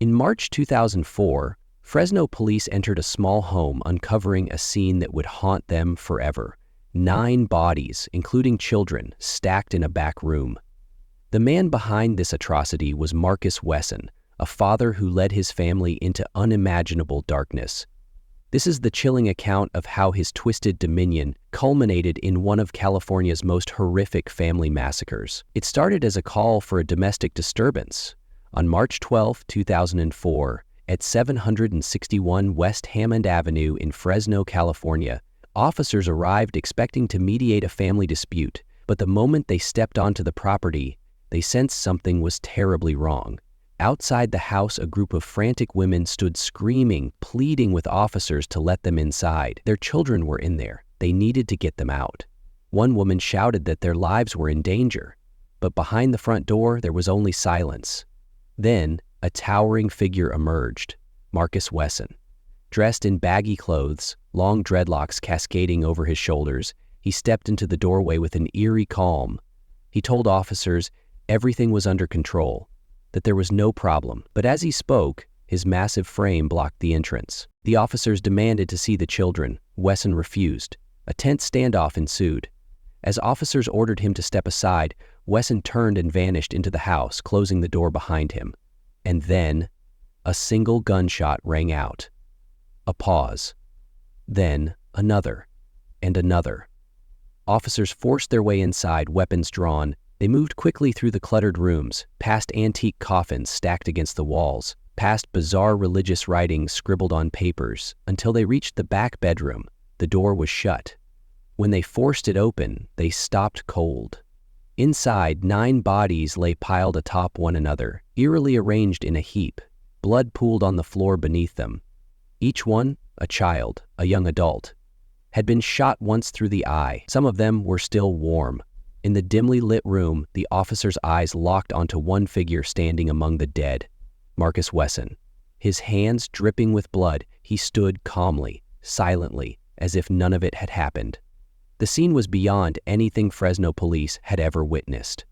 In March 2004, Fresno police entered a small home, uncovering a scene that would haunt them forever. 9 bodies, including children, stacked in a back room. The man behind this atrocity was Marcus Wesson, a father who led his family into unimaginable darkness. This is the chilling account of how his twisted dominion culminated in one of California's most horrific family massacres. It started as a call for a domestic disturbance. On March 12, 2004, at 761 West Hammond Avenue in Fresno, California, officers arrived expecting to mediate a family dispute, but the moment they stepped onto the property, they sensed something was terribly wrong. Outside the house, a group of frantic women stood screaming, pleading with officers to let them inside. Their children were in there. They needed to get them out. One woman shouted that their lives were in danger, but behind the front door there was only silence. Then, a towering figure emerged, Marcus Wesson. Dressed in baggy clothes, long dreadlocks cascading over his shoulders, he stepped into the doorway with an eerie calm. He told officers everything was under control, that there was no problem. But as he spoke, his massive frame blocked the entrance. The officers demanded to see the children. Wesson refused. A tense standoff ensued. As officers ordered him to step aside, Wesson turned and vanished into the house, closing the door behind him. And then, a single gunshot rang out. A pause. Then, another. And another. Officers forced their way inside, weapons drawn. They moved quickly through the cluttered rooms, past antique coffins stacked against the walls, past bizarre religious writings scribbled on papers, until they reached the back bedroom. The door was shut. When they forced it open, they stopped cold. Inside, 9 bodies lay piled atop one another, eerily arranged in a heap. Blood pooled on the floor beneath them. Each one, a child, a young adult, had been shot once through the eye. Some of them were still warm. In the dimly lit room, the officer's eyes locked onto one figure standing among the dead, Marcus Wesson. His hands dripping with blood, he stood calmly, silently, as if none of it had happened. The scene was beyond anything Fresno police had ever witnessed.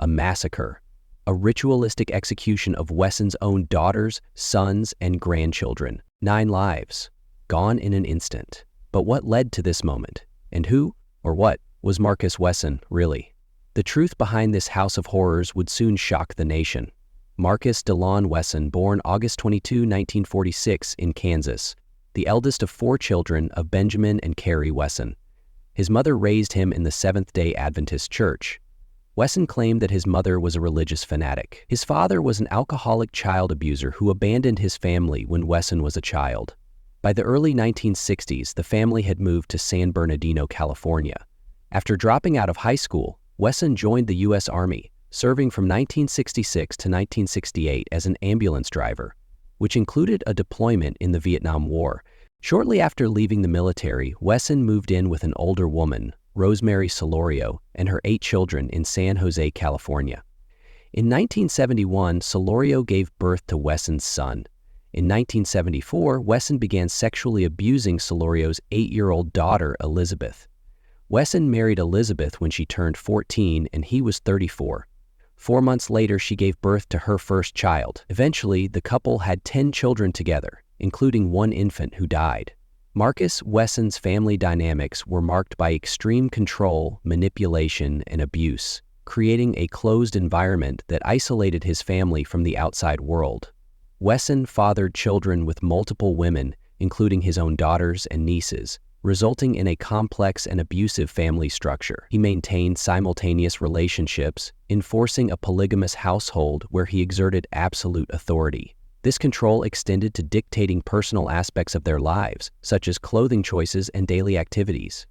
A massacre, a ritualistic execution of Wesson's own daughters, sons, and grandchildren. 9 lives, gone in an instant. But what led to this moment? And who, or what, was Marcus Wesson, really? The truth behind this house of horrors would soon shock the nation. Marcus DeLon Wesson, born August 22, 1946, in Kansas, the eldest of 4 children of Benjamin and Carrie Wesson. His mother raised him in the Seventh-day Adventist Church. Wesson claimed that his mother was a religious fanatic. His father was an alcoholic child abuser who abandoned his family when Wesson was a child. By the early 1960s, the family had moved to San Bernardino, California. After dropping out of high school, Wesson joined the U.S. Army, serving from 1966 to 1968 as an ambulance driver, which included a deployment in the Vietnam War. Shortly after leaving the military, Wesson moved in with an older woman, Rosemary Solorio, and her 8 children in San Jose, California. In 1971, Solorio gave birth to Wesson's son. In 1974, Wesson began sexually abusing Solorio's 8-year-old daughter, Elizabeth. Wesson married Elizabeth when she turned 14 and he was 34. 4 months later, she gave birth to her first child. Eventually, the couple had 10 children together, including 1 infant who died. Marcus Wesson's family dynamics were marked by extreme control, manipulation, and abuse, creating a closed environment that isolated his family from the outside world. Wesson fathered children with multiple women, including his own daughters and nieces, resulting in a complex and abusive family structure. He maintained simultaneous relationships, enforcing a polygamous household where he exerted absolute authority. This control extended to dictating personal aspects of their lives, such as clothing choices and daily activities.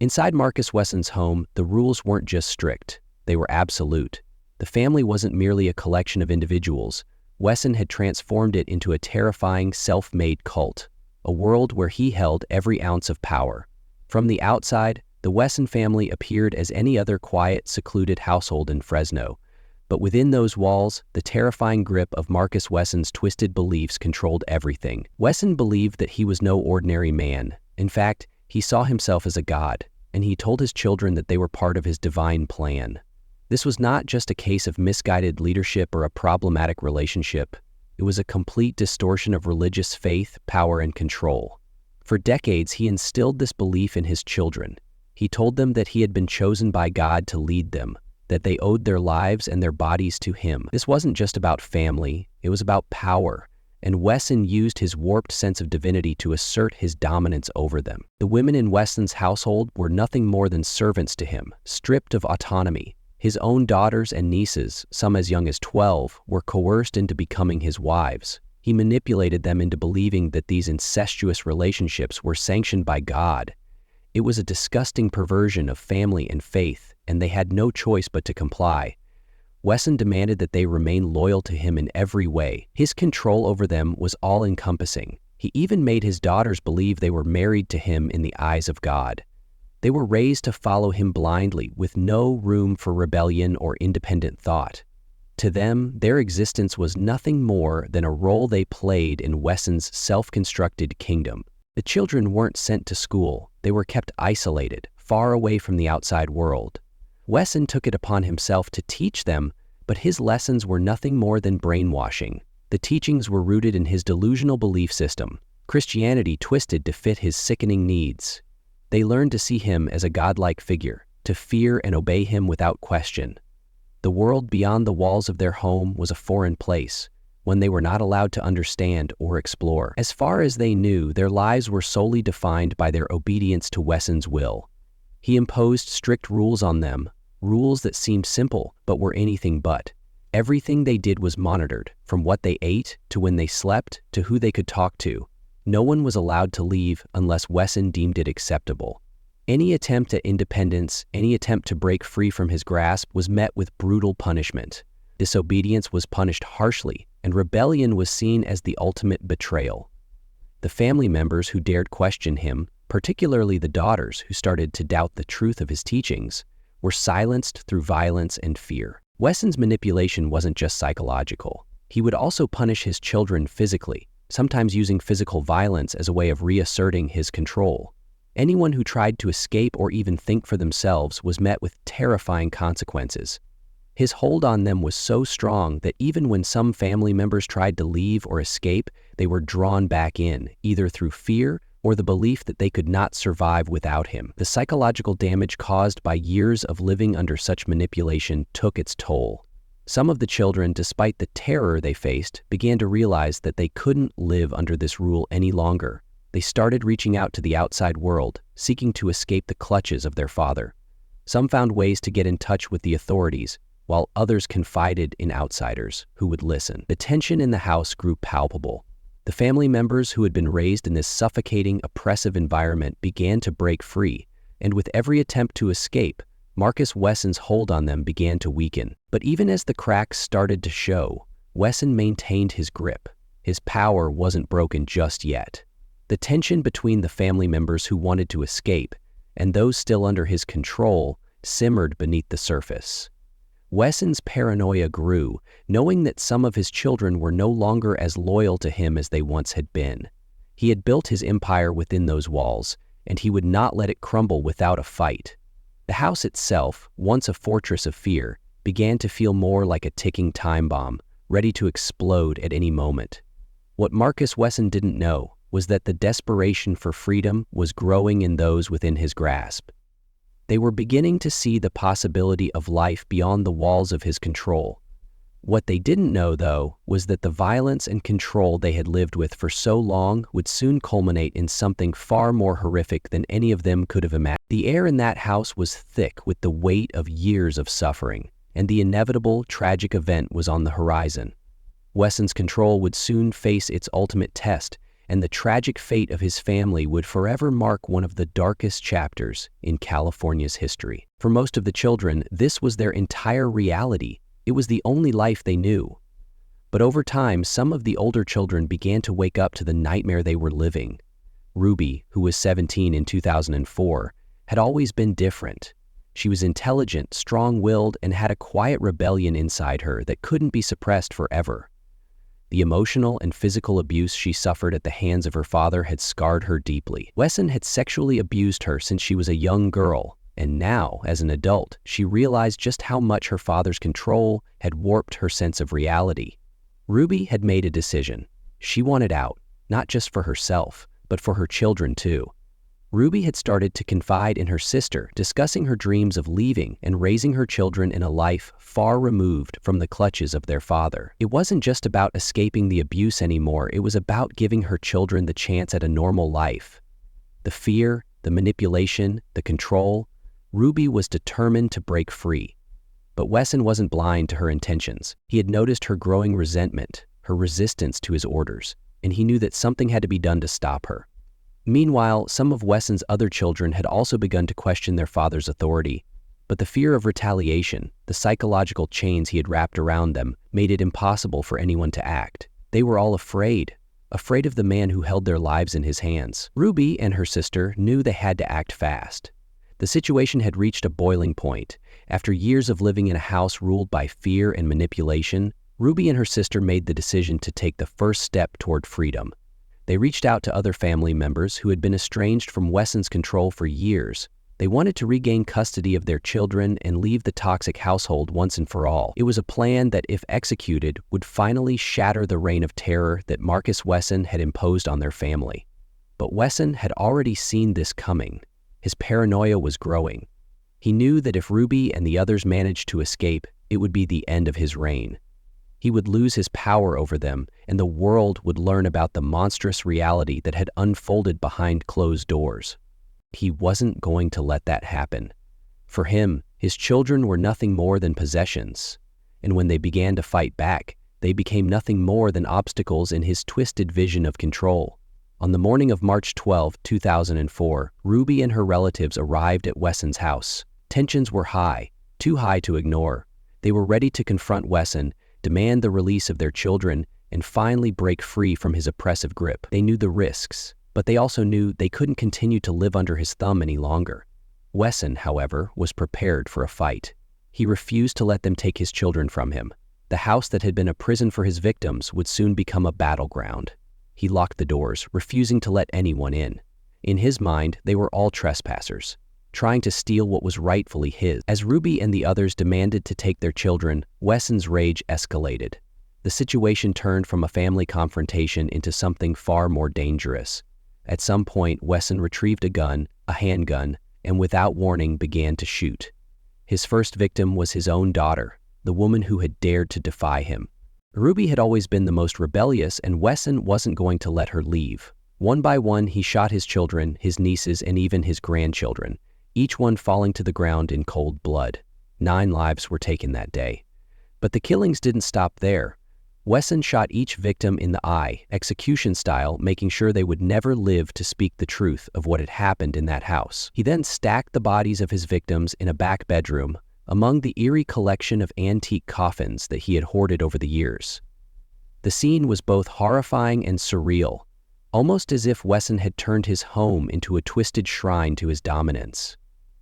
Inside Marcus Wesson's home, the rules weren't just strict, they were absolute. The family wasn't merely a collection of individuals. Wesson had transformed it into a terrifying, self-made cult, a world where he held every ounce of power. From the outside, the Wesson family appeared as any other quiet, secluded household in Fresno. But within those walls, the terrifying grip of Marcus Wesson's twisted beliefs controlled everything. Wesson believed that he was no ordinary man. In fact, he saw himself as a god, and he told his children that they were part of his divine plan. This was not just a case of misguided leadership or a problematic relationship. It was a complete distortion of religious faith, power, and control. For decades, he instilled this belief in his children. He told them that he had been chosen by God to lead them, that they owed their lives and their bodies to him. This wasn't just about family, it was about power, and Wesson used his warped sense of divinity to assert his dominance over them. The women in Wesson's household were nothing more than servants to him, stripped of autonomy. His own daughters and nieces, some as young as 12, were coerced into becoming his wives. He manipulated them into believing that these incestuous relationships were sanctioned by God. It was a disgusting perversion of family and faith, and they had no choice but to comply. Wesson demanded that they remain loyal to him in every way. His control over them was all-encompassing. He even made his daughters believe they were married to him in the eyes of God. They were raised to follow him blindly, with no room for rebellion or independent thought. To them, their existence was nothing more than a role they played in Wesson's self-constructed kingdom. The children weren't sent to school. They were kept isolated, far away from the outside world. Wesson took it upon himself to teach them, but his lessons were nothing more than brainwashing. The teachings were rooted in his delusional belief system, Christianity twisted to fit his sickening needs. They learned to see him as a godlike figure, to fear and obey him without question. The world beyond the walls of their home was a foreign place, one they were not allowed to understand or explore. As far as they knew, their lives were solely defined by their obedience to Wesson's will. He imposed strict rules on them, rules that seemed simple but were anything but. Everything they did was monitored, from what they ate to when they slept to who they could talk to. No one was allowed to leave unless Wesson deemed it acceptable. Any attempt at independence, any attempt to break free from his grasp was met with brutal punishment. Disobedience was punished harshly, and rebellion was seen as the ultimate betrayal. The family members who dared question him, particularly the daughters who started to doubt the truth of his teachings, were silenced through violence and fear. Wesson's manipulation wasn't just psychological. He would also punish his children physically, sometimes using physical violence as a way of reasserting his control. Anyone who tried to escape or even think for themselves was met with terrifying consequences. His hold on them was so strong that even when some family members tried to leave or escape, they were drawn back in, either through fear or the belief that they could not survive without him. The psychological damage caused by years of living under such manipulation took its toll. Some of the children, despite the terror they faced, began to realize that they couldn't live under this rule any longer. They started reaching out to the outside world, seeking to escape the clutches of their father. Some found ways to get in touch with the authorities, while others confided in outsiders who would listen. The tension in the house grew palpable. The family members who had been raised in this suffocating, oppressive environment began to break free, and with every attempt to escape, Marcus Wesson's hold on them began to weaken. But even as the cracks started to show, Wesson maintained his grip. His power wasn't broken just yet. The tension between the family members who wanted to escape and those still under his control simmered beneath the surface. Wesson's paranoia grew, knowing that some of his children were no longer as loyal to him as they once had been. He had built his empire within those walls, and he would not let it crumble without a fight. The house itself, once a fortress of fear, began to feel more like a ticking time bomb, ready to explode at any moment. What Marcus Wesson didn't know was that the desperation for freedom was growing in those within his grasp. They were beginning to see the possibility of life beyond the walls of his control. What they didn't know, though, was that the violence and control they had lived with for so long would soon culminate in something far more horrific than any of them could have imagined. The air in that house was thick with the weight of years of suffering, and the inevitable, tragic event was on the horizon. Wesson's control would soon face its ultimate test, and the tragic fate of his family would forever mark one of the darkest chapters in California's history. For most of the children, this was their entire reality. It was the only life they knew. But over time, some of the older children began to wake up to the nightmare they were living. Ruby, who was 17 in 2004, had always been different. She was intelligent, strong-willed, and had a quiet rebellion inside her that couldn't be suppressed forever. The emotional and physical abuse she suffered at the hands of her father had scarred her deeply. Wesson had sexually abused her since she was a young girl, and now, as an adult, she realized just how much her father's control had warped her sense of reality. Ruby had made a decision. She wanted out, not just for herself, but for her children too. Ruby had started to confide in her sister, discussing her dreams of leaving and raising her children in a life far removed from the clutches of their father. It wasn't just about escaping the abuse anymore, it was about giving her children the chance at a normal life. The fear, the manipulation, the control, Ruby was determined to break free. But Wesson wasn't blind to her intentions. He had noticed her growing resentment, her resistance to his orders, and he knew that something had to be done to stop her. Meanwhile, some of Wesson's other children had also begun to question their father's authority, but the fear of retaliation, the psychological chains he had wrapped around them, made it impossible for anyone to act. They were all afraid of the man who held their lives in his hands. Ruby and her sister knew they had to act fast. The situation had reached a boiling point. After years of living in a house ruled by fear and manipulation, Ruby and her sister made the decision to take the first step toward freedom. They reached out to other family members who had been estranged from Wesson's control for years. They wanted to regain custody of their children and leave the toxic household once and for all. It was a plan that, if executed, would finally shatter the reign of terror that Marcus Wesson had imposed on their family. But Wesson had already seen this coming. His paranoia was growing. He knew that if Ruby and the others managed to escape, it would be the end of his reign. He would lose his power over them, and the world would learn about the monstrous reality that had unfolded behind closed doors. He wasn't going to let that happen. For him, his children were nothing more than possessions, and when they began to fight back, they became nothing more than obstacles in his twisted vision of control. On the morning of March 12, 2004, Ruby and her relatives arrived at Wesson's house. Tensions were high, too high to ignore. They were ready to confront Wesson, demand the release of their children, and finally break free from his oppressive grip. They knew the risks, but they also knew they couldn't continue to live under his thumb any longer. Wesson, however, was prepared for a fight. He refused to let them take his children from him. The house that had been a prison for his victims would soon become a battleground. He locked the doors, refusing to let anyone in. In his mind, they were all trespassers, trying to steal what was rightfully his. As Ruby and the others demanded to take their children, Wesson's rage escalated. The situation turned from a family confrontation into something far more dangerous. At some point, Wesson retrieved a gun, a handgun, and without warning began to shoot. His first victim was his own daughter, the woman who had dared to defy him. Ruby had always been the most rebellious, and Wesson wasn't going to let her leave. One by one, he shot his children, his nieces, and even his grandchildren, each one falling to the ground in cold blood. 9 lives were taken that day. But the killings didn't stop there. Wesson shot each victim in the eye, execution style, making sure they would never live to speak the truth of what had happened in that house. He then stacked the bodies of his victims in a back bedroom, among the eerie collection of antique coffins that he had hoarded over the years. The scene was both horrifying and surreal, almost as if Wesson had turned his home into a twisted shrine to his dominance.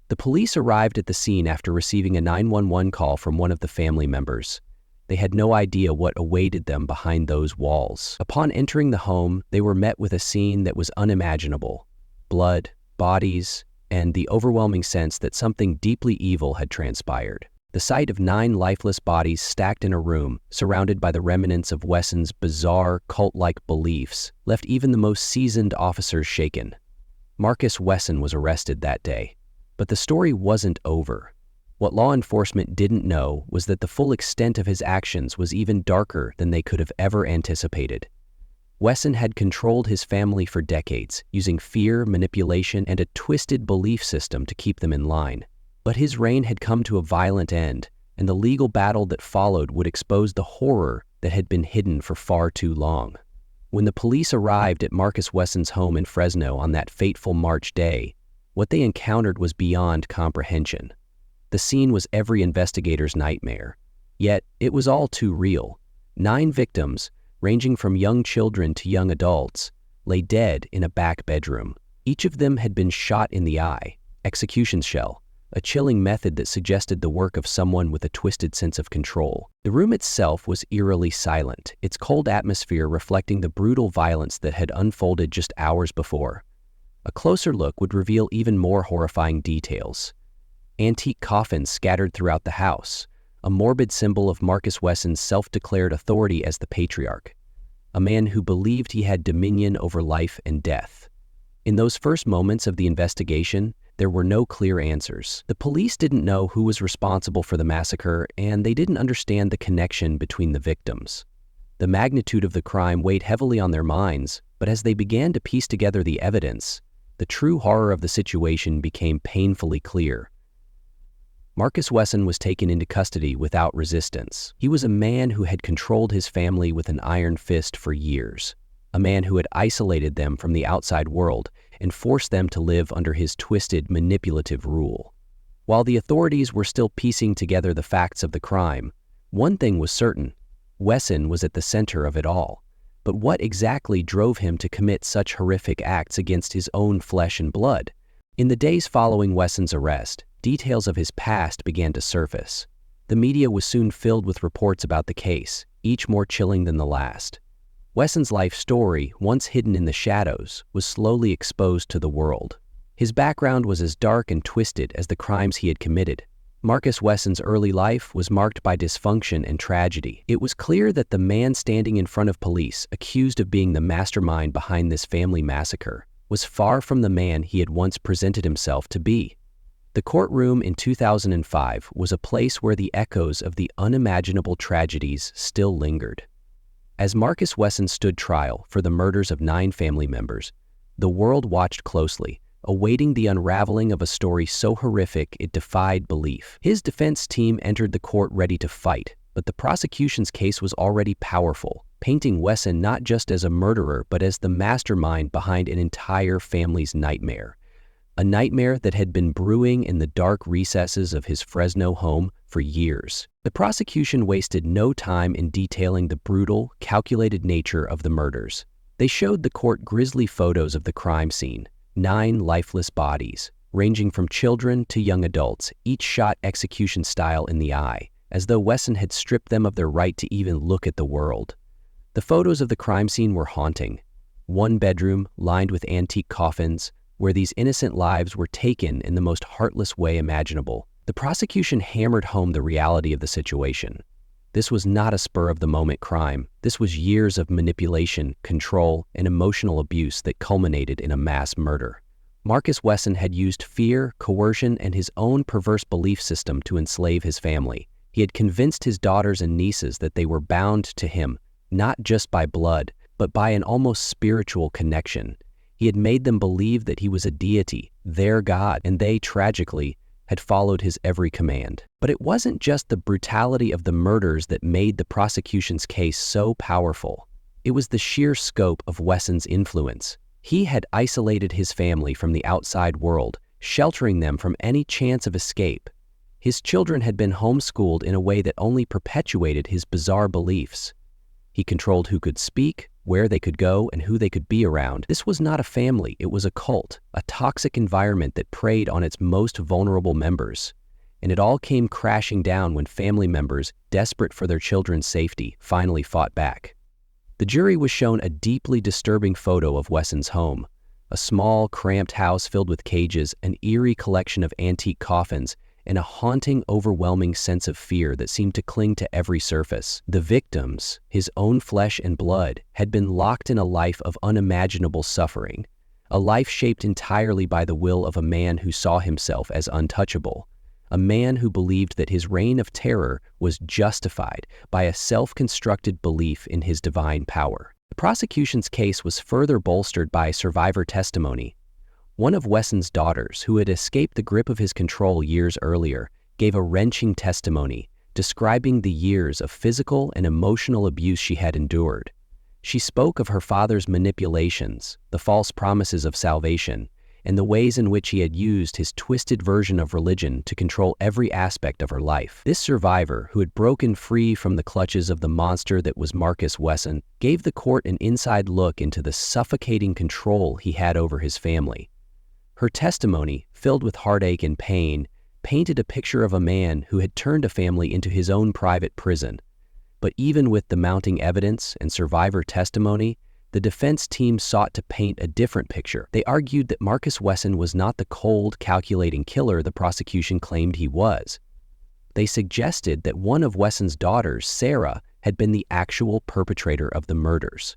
The police arrived at the scene after receiving a 911 call from one of the family members. They had no idea what awaited them behind those walls. Upon entering the home, they were met with a scene that was unimaginable. Blood, bodies, and the overwhelming sense that something deeply evil had transpired. The sight of 9 lifeless bodies stacked in a room, surrounded by the remnants of Wesson's bizarre, cult-like beliefs, left even the most seasoned officers shaken. Marcus Wesson was arrested that day. But the story wasn't over. What law enforcement didn't know was that the full extent of his actions was even darker than they could have ever anticipated. Wesson had controlled his family for decades, using fear, manipulation, and a twisted belief system to keep them in line. But his reign had come to a violent end, and the legal battle that followed would expose the horror that had been hidden for far too long. When the police arrived at Marcus Wesson's home in Fresno on that fateful March day, what they encountered was beyond comprehension. The scene was every investigator's nightmare. Yet, it was all too real. 9 victims, ranging from young children to young adults, lay dead in a back bedroom. Each of them had been shot in the eye, execution shell, a chilling method that suggested the work of someone with a twisted sense of control. The room itself was eerily silent, its cold atmosphere reflecting the brutal violence that had unfolded just hours before. A closer look would reveal even more horrifying details. Antique coffins scattered throughout the house, a morbid symbol of Marcus Wesson's self-declared authority as the patriarch, a man who believed he had dominion over life and death. In those first moments of the investigation, there were no clear answers. The police didn't know who was responsible for the massacre, and they didn't understand the connection between the victims. The magnitude of the crime weighed heavily on their minds, but as they began to piece together the evidence, the true horror of the situation became painfully clear. Marcus Wesson was taken into custody without resistance. He was a man who had controlled his family with an iron fist for years, a man who had isolated them from the outside world and forced them to live under his twisted, manipulative rule. While the authorities were still piecing together the facts of the crime, one thing was certain: Wesson was at the center of it all. But what exactly drove him to commit such horrific acts against his own flesh and blood? In the days following Wesson's arrest, details of his past began to surface. The media was soon filled with reports about the case, each more chilling than the last. Wesson's life story, once hidden in the shadows, was slowly exposed to the world. His background was as dark and twisted as the crimes he had committed. Marcus Wesson's early life was marked by dysfunction and tragedy. It was clear that the man standing in front of police, accused of being the mastermind behind this family massacre, was far from the man he had once presented himself to be. The courtroom in 2005 was a place where the echoes of the unimaginable tragedies still lingered. As Marcus Wesson stood trial for the murders of 9 family members, the world watched closely, awaiting the unraveling of a story so horrific it defied belief. His defense team entered the court ready to fight, but the prosecution's case was already powerful, painting Wesson not just as a murderer but as the mastermind behind an entire family's nightmare. A nightmare that had been brewing in the dark recesses of his Fresno home for years. The prosecution wasted no time in detailing the brutal, calculated nature of the murders. They showed the court grisly photos of the crime scene: 9 lifeless bodies, ranging from children to young adults, each shot execution style in the eye, as though Wesson had stripped them of their right to even look at the world. The photos of the crime scene were haunting. One bedroom lined with antique coffins, where these innocent lives were taken in the most heartless way imaginable. The prosecution hammered home the reality of the situation. This was not a spur-of-the-moment crime. This was years of manipulation, control, and emotional abuse that culminated in a mass murder. Marcus Wesson had used fear, coercion, and his own perverse belief system to enslave his family. He had convinced his daughters and nieces that they were bound to him, not just by blood, but by an almost spiritual connection. He had made them believe that he was a deity, their god, and they, tragically, had followed his every command. But it wasn't just the brutality of the murders that made the prosecution's case so powerful. It was the sheer scope of Wesson's influence. He had isolated his family from the outside world, sheltering them from any chance of escape. His children had been homeschooled in a way that only perpetuated his bizarre beliefs. He controlled who could speak, where they could go, and who they could be around. This was not a family, it was a cult, a toxic environment that preyed on its most vulnerable members. And it all came crashing down when family members, desperate for their children's safety, finally fought back. The jury was shown a deeply disturbing photo of Wesson's home, a small, cramped house filled with cages, an eerie collection of antique coffins, and a haunting, overwhelming sense of fear that seemed to cling to every surface. The victims, his own flesh and blood, had been locked in a life of unimaginable suffering, a life shaped entirely by the will of a man who saw himself as untouchable, a man who believed that his reign of terror was justified by a self-constructed belief in his divine power. The prosecution's case was further bolstered by survivor testimony. One of Wesson's daughters, who had escaped the grip of his control years earlier, gave a wrenching testimony, describing the years of physical and emotional abuse she had endured. She spoke of her father's manipulations, the false promises of salvation, and the ways in which he had used his twisted version of religion to control every aspect of her life. This survivor, who had broken free from the clutches of the monster that was Marcus Wesson, gave the court an inside look into the suffocating control he had over his family. Her testimony, filled with heartache and pain, painted a picture of a man who had turned a family into his own private prison. But even with the mounting evidence and survivor testimony, the defense team sought to paint a different picture. They argued that Marcus Wesson was not the cold, calculating killer the prosecution claimed he was. They suggested that one of Wesson's daughters, Sarah, had been the actual perpetrator of the murders.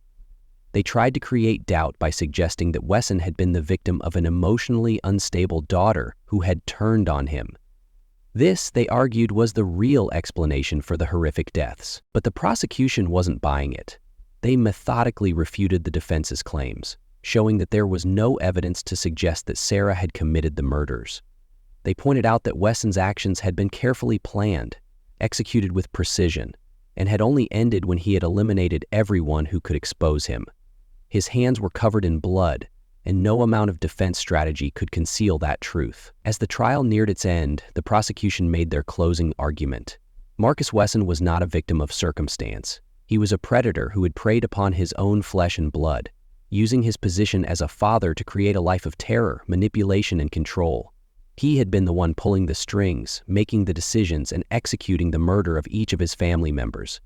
They tried to create doubt by suggesting that Wesson had been the victim of an emotionally unstable daughter who had turned on him. This, they argued, was the real explanation for the horrific deaths, but the prosecution wasn't buying it. They methodically refuted the defense's claims, showing that there was no evidence to suggest that Sarah had committed the murders. They pointed out that Wesson's actions had been carefully planned, executed with precision, and had only ended when he had eliminated everyone who could expose him. His hands were covered in blood, and no amount of defense strategy could conceal that truth. As the trial neared its end, the prosecution made their closing argument. Marcus Wesson was not a victim of circumstance. He was a predator who had preyed upon his own flesh and blood, using his position as a father to create a life of terror, manipulation, and control. He had been the one pulling the strings, making the decisions, and executing the murder of each of his family members.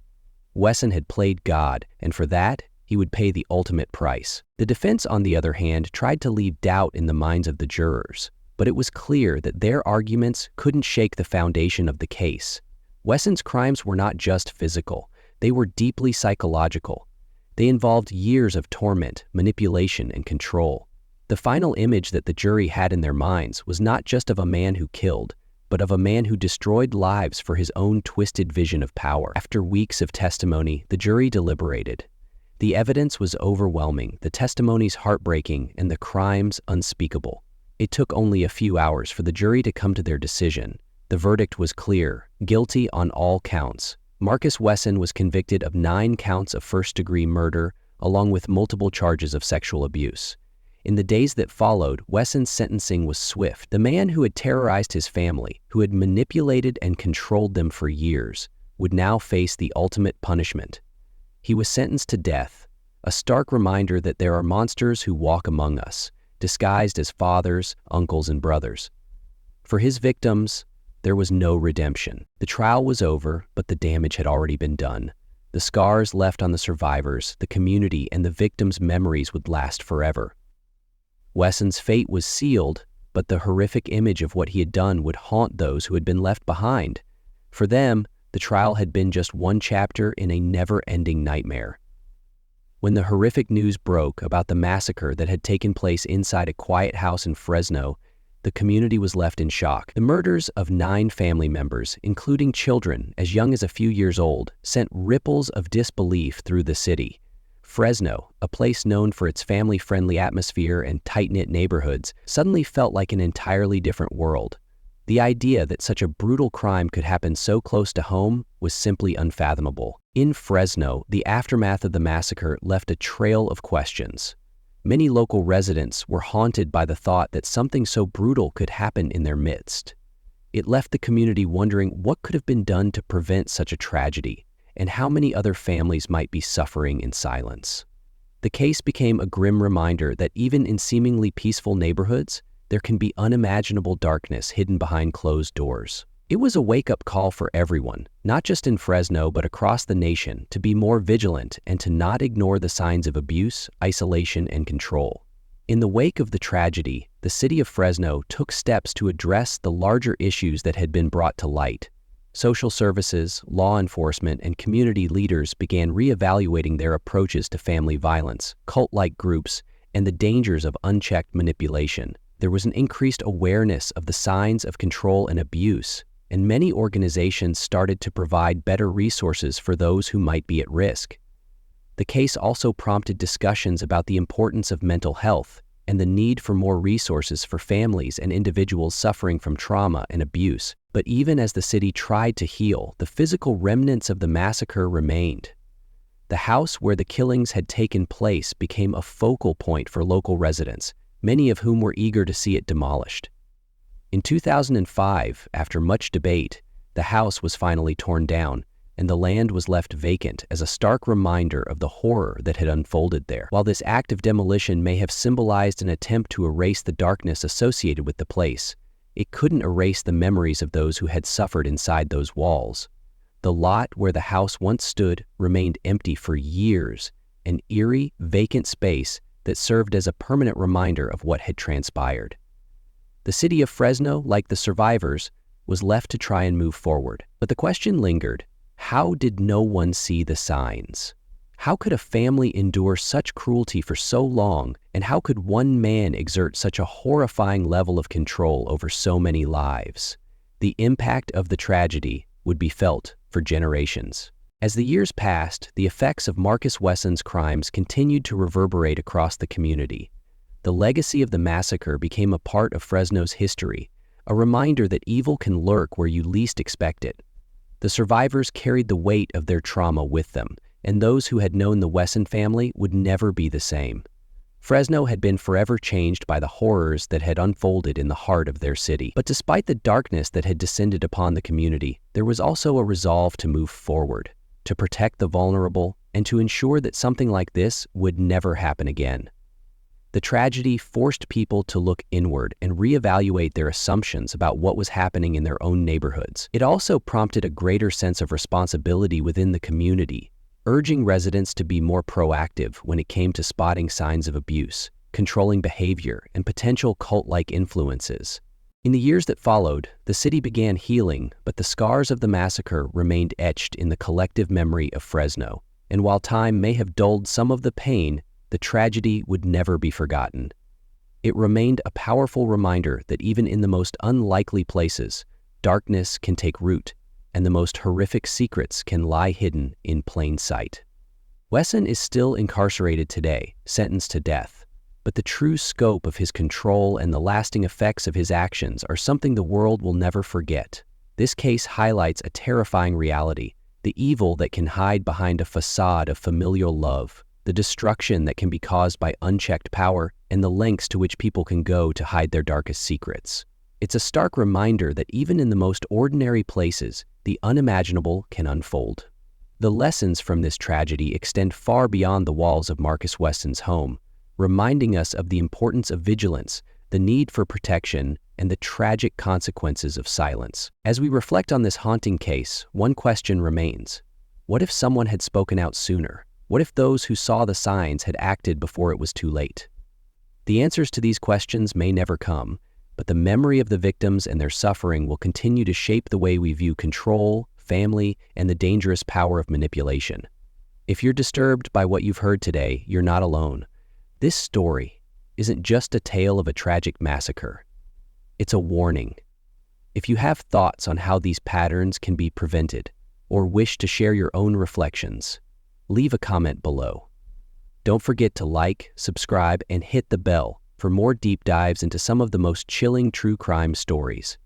Wesson had played God, and for that, he would pay the ultimate price. The defense, on the other hand, tried to leave doubt in the minds of the jurors, but it was clear that their arguments couldn't shake the foundation of the case. Wesson's crimes were not just physical, they were deeply psychological. They involved years of torment, manipulation, and control. The final image that the jury had in their minds was not just of a man who killed, but of a man who destroyed lives for his own twisted vision of power. After weeks of testimony, the jury deliberated. The evidence was overwhelming, the testimonies heartbreaking, and the crimes unspeakable. It took only a few hours for the jury to come to their decision. The verdict was clear: guilty on all counts. Marcus Wesson was convicted of 9 counts of first-degree murder, along with multiple charges of sexual abuse. In the days that followed, Wesson's sentencing was swift. The man who had terrorized his family, who had manipulated and controlled them for years, would now face the ultimate punishment. He was sentenced to death, a stark reminder that there are monsters who walk among us, disguised as fathers, uncles, and brothers. For his victims, there was no redemption. The trial was over, but the damage had already been done. The scars left on the survivors, the community, and the victims' memories would last forever. Wesson's fate was sealed, but the horrific image of what he had done would haunt those who had been left behind. For them, the trial had been just one chapter in a never-ending nightmare. When the horrific news broke about the massacre that had taken place inside a quiet house in Fresno, the community was left in shock. The murders of 9 family members, including children as young as a few years old, sent ripples of disbelief through the city. Fresno, a place known for its family-friendly atmosphere and tight-knit neighborhoods, suddenly felt like an entirely different world. The idea that such a brutal crime could happen so close to home was simply unfathomable. In Fresno, the aftermath of the massacre left a trail of questions. Many local residents were haunted by the thought that something so brutal could happen in their midst. It left the community wondering what could have been done to prevent such a tragedy, and how many other families might be suffering in silence. The case became a grim reminder that even in seemingly peaceful neighborhoods, there can be unimaginable darkness hidden behind closed doors. It was a wake-up call for everyone, not just in Fresno but across the nation, to be more vigilant and to not ignore the signs of abuse, isolation, and control. In the wake of the tragedy, the city of Fresno took steps to address the larger issues that had been brought to light. Social services, law enforcement, and community leaders began reevaluating their approaches to family violence, cult-like groups, and the dangers of unchecked manipulation. There was an increased awareness of the signs of control and abuse, and many organizations started to provide better resources for those who might be at risk. The case also prompted discussions about the importance of mental health and the need for more resources for families and individuals suffering from trauma and abuse. But even as the city tried to heal, the physical remnants of the massacre remained. The house where the killings had taken place became a focal point for local residents, many of whom were eager to see it demolished. In 2005, after much debate, the house was finally torn down, and the land was left vacant as a stark reminder of the horror that had unfolded there. While this act of demolition may have symbolized an attempt to erase the darkness associated with the place, it couldn't erase the memories of those who had suffered inside those walls. The lot where the house once stood remained empty for years, an eerie, vacant space that served as a permanent reminder of what had transpired. The city of Fresno, like the survivors, was left to try and move forward. But the question lingered: how did no one see the signs? How could a family endure such cruelty for so long, and how could one man exert such a horrifying level of control over so many lives? The impact of the tragedy would be felt for generations. As the years passed, the effects of Marcus Wesson's crimes continued to reverberate across the community. The legacy of the massacre became a part of Fresno's history, a reminder that evil can lurk where you least expect it. The survivors carried the weight of their trauma with them, and those who had known the Wesson family would never be the same. Fresno had been forever changed by the horrors that had unfolded in the heart of their city. But despite the darkness that had descended upon the community, there was also a resolve to move forward, to protect the vulnerable, and to ensure that something like this would never happen again. The tragedy forced people to look inward and reevaluate their assumptions about what was happening in their own neighborhoods. It also prompted a greater sense of responsibility within the community, urging residents to be more proactive when it came to spotting signs of abuse, controlling behavior, and potential cult-like influences. In the years that followed, the city began healing, but the scars of the massacre remained etched in the collective memory of Fresno. And while time may have dulled some of the pain, the tragedy would never be forgotten. It remained a powerful reminder that even in the most unlikely places, darkness can take root, and the most horrific secrets can lie hidden in plain sight. Wesson is still incarcerated today, sentenced to death, but the true scope of his control and the lasting effects of his actions are something the world will never forget. This case highlights a terrifying reality: the evil that can hide behind a facade of familial love, the destruction that can be caused by unchecked power, and the lengths to which people can go to hide their darkest secrets. It's a stark reminder that even in the most ordinary places, the unimaginable can unfold. The lessons from this tragedy extend far beyond the walls of Marcus Wesson's home, reminding us of the importance of vigilance, the need for protection, and the tragic consequences of silence. As we reflect on this haunting case, one question remains: what if someone had spoken out sooner? What if those who saw the signs had acted before it was too late? The answers to these questions may never come, but the memory of the victims and their suffering will continue to shape the way we view control, family, and the dangerous power of manipulation. If you're disturbed by what you've heard today, you're not alone. This story isn't just a tale of a tragic massacre. It's a warning. If you have thoughts on how these patterns can be prevented, or wish to share your own reflections, leave a comment below. Don't forget to like, subscribe, and hit the bell for more deep dives into some of the most chilling true crime stories.